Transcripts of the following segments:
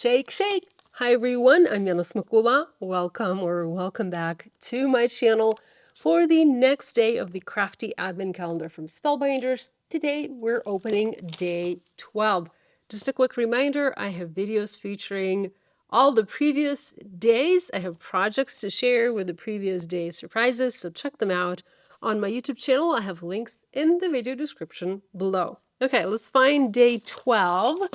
Shake, shake. Hi everyone, I'm Yana Smakula. Welcome back to my channel for the next day of the Crafty Advent Calendar from Spellbinders. Today we're opening day 12. Just a quick reminder, I have videos featuring all the previous days. I have projects to share with the previous day's surprises, so check them out on my YouTube channel. I have links in the video description below. Okay, let's find day 12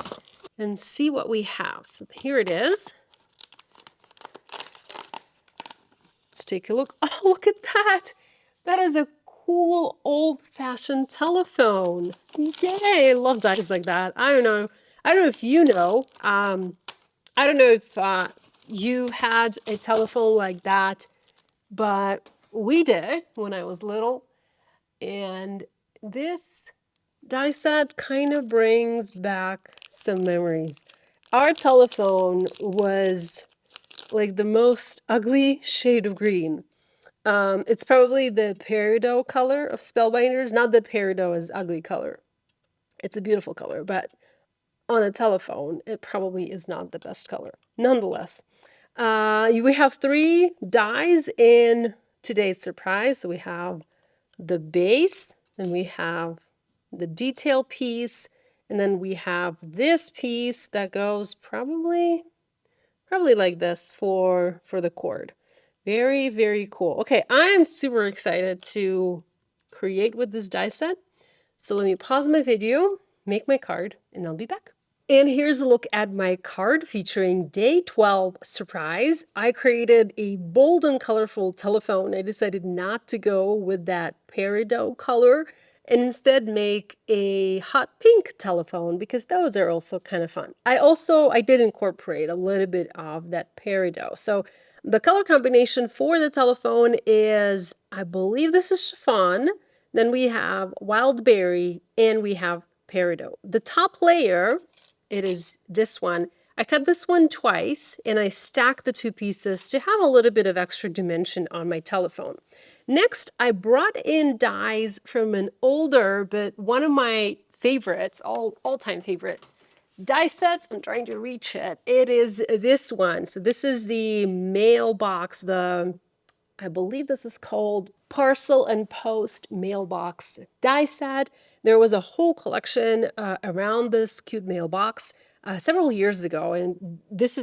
and see what we have. So here it is. Let's take a look. Oh, look at that. That is a cool old-fashioned telephone. Yay, I love dice like that. I don't know if you know. I don't know if you had a telephone like that, but we did when I was little. And this die set kind of brings back some memories. Our telephone was like the most ugly shade of green. It's probably the peridot color of Spellbinders. Not that peridot is ugly color. It's a beautiful color, but on a telephone, it probably is not the best color. Nonetheless, we have 3 dies in today's surprise. So we have the base, and we have the detail piece, and then we have this piece that goes probably like this for the cord. Very, very cool. Okay, I am super excited to create with this die set. So let me pause my video, make my card, and I'll be back. And here's a look at my card featuring day 12 surprise. I created a bold and colorful telephone. I decided not to go with that peridot color and instead make a hot pink telephone because those are also kind of fun. I did incorporate a little bit of that peridot. So the color combination for the telephone is, I believe this is chiffon, then we have wild berry, and we have peridot. The top layer, it is this one. I cut this one twice and I stacked the 2 pieces to have a little bit of extra dimension on my telephone. Next, I brought in dies from an older, but one of my favorites, all-time favorite die sets. I'm trying to reach it. It is this one. So this is the mailbox, I believe this is called Parcel and Post Mailbox die set. There was a whole collection around this cute mailbox several years ago, and this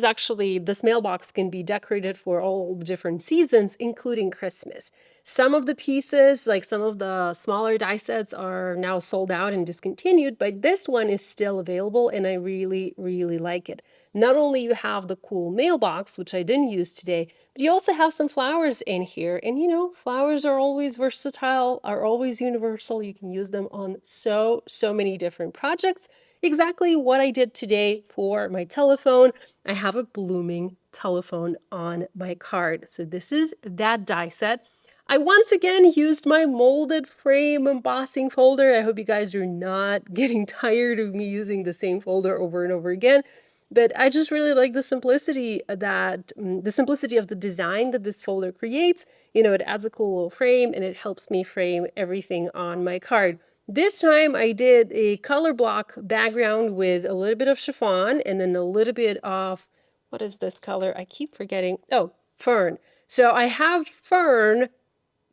mailbox can be decorated for all the different seasons, including Christmas. Some of the pieces, like some of the smaller die sets, are now sold out and discontinued, but this one is still available, and I really, really like it. Not only you have the cool mailbox, which I didn't use today, but you also have some flowers in here. And you know, flowers are always versatile, are always universal. You can use them on so many different projects. Exactly what I did today for my telephone. I have a blooming telephone on my card. So this is that die set. I once again used my molded frame embossing folder. I hope you guys are not getting tired of me using the same folder over and over again. But I just really like the simplicity of the design that this folder creates. You know, it adds a cool little frame and it helps me frame everything on my card. This time I did a color block background with a little bit of chiffon and then a little bit of, what is this color? I keep forgetting. Oh, fern. So I have fern,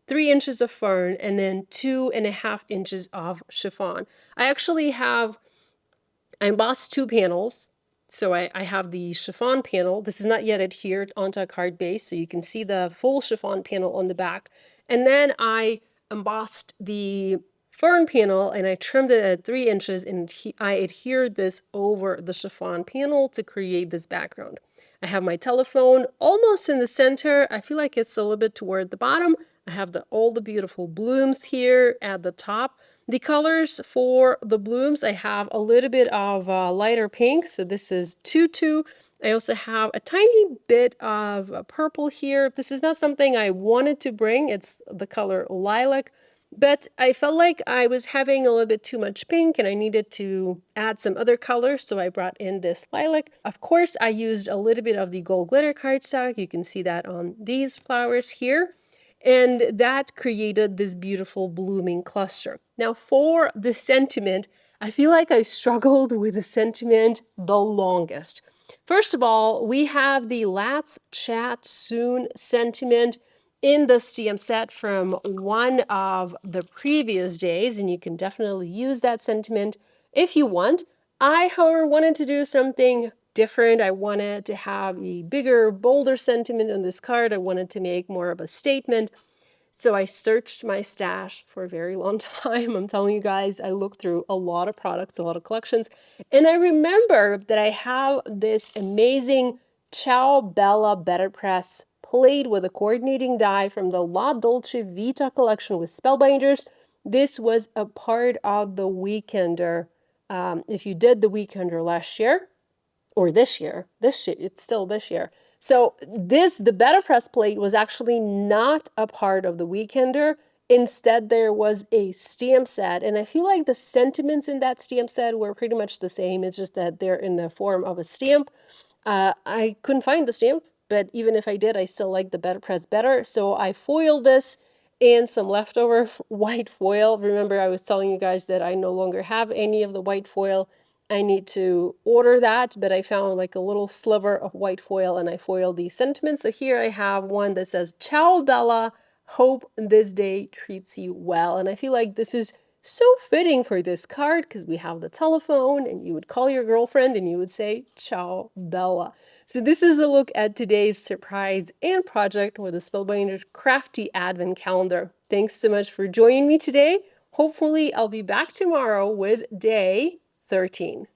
3 inches of fern, and then 2.5 inches of chiffon. I embossed 2 panels. So I have the chiffon panel. This is not yet adhered onto a card base, so you can see the full chiffon panel on the back. And then I embossed the fern panel and I trimmed it at 3 inches and I adhered this over the chiffon panel to create this background. I have my telephone almost in the center. I feel like it's a little bit toward the bottom. I have all the beautiful blooms here at the top. The colors for the blooms, I have a little bit of lighter pink, so this is tutu. I also have a tiny bit of purple here. This is not something I wanted to bring. It's the color lilac, but I felt like I was having a little bit too much pink and I needed to add some other colors, so I brought in this lilac. Of course, I used a little bit of the gold glitter cardstock. You can see that on these flowers here. And that created this beautiful blooming cluster. Now for the sentiment, I feel like I struggled with the sentiment the longest. First of all, we have the Let's Chat Soon sentiment in the STM set from one of the previous days, and you can definitely use that sentiment if you want. I, however, wanted to do something different. I wanted to have a bigger, bolder sentiment on this card. I wanted to make more of a statement. So I searched my stash for a very long time. I'm telling you guys, I looked through a lot of products, a lot of collections, and I remember that I have this amazing Ciao Bella Better Press plate with a coordinating die from the La Dolce Vita collection with Spellbinders. This was a part of the Weekender. If you did the Weekender last year, or this year, it's still this year. So the Better Press plate was actually not a part of the Weekender. Instead, there was a stamp set, and I feel like the sentiments in that stamp set were pretty much the same. It's just that they're in the form of a stamp. I couldn't find the stamp, but even if I did, I still like the Better Press better. So I foiled this in some leftover white foil. Remember, I was telling you guys that I no longer have any of the white foil. I need to order that, but I found like a little sliver of white foil and I foiled these sentiments. So here I have one that says, Ciao Bella, hope this day treats you well. And I feel like this is so fitting for this card because we have the telephone and you would call your girlfriend and you would say, Ciao Bella. So this is a look at today's surprise and project with the Spellbinders Crafty Advent Calendar. Thanks so much for joining me today. Hopefully I'll be back tomorrow with day 13.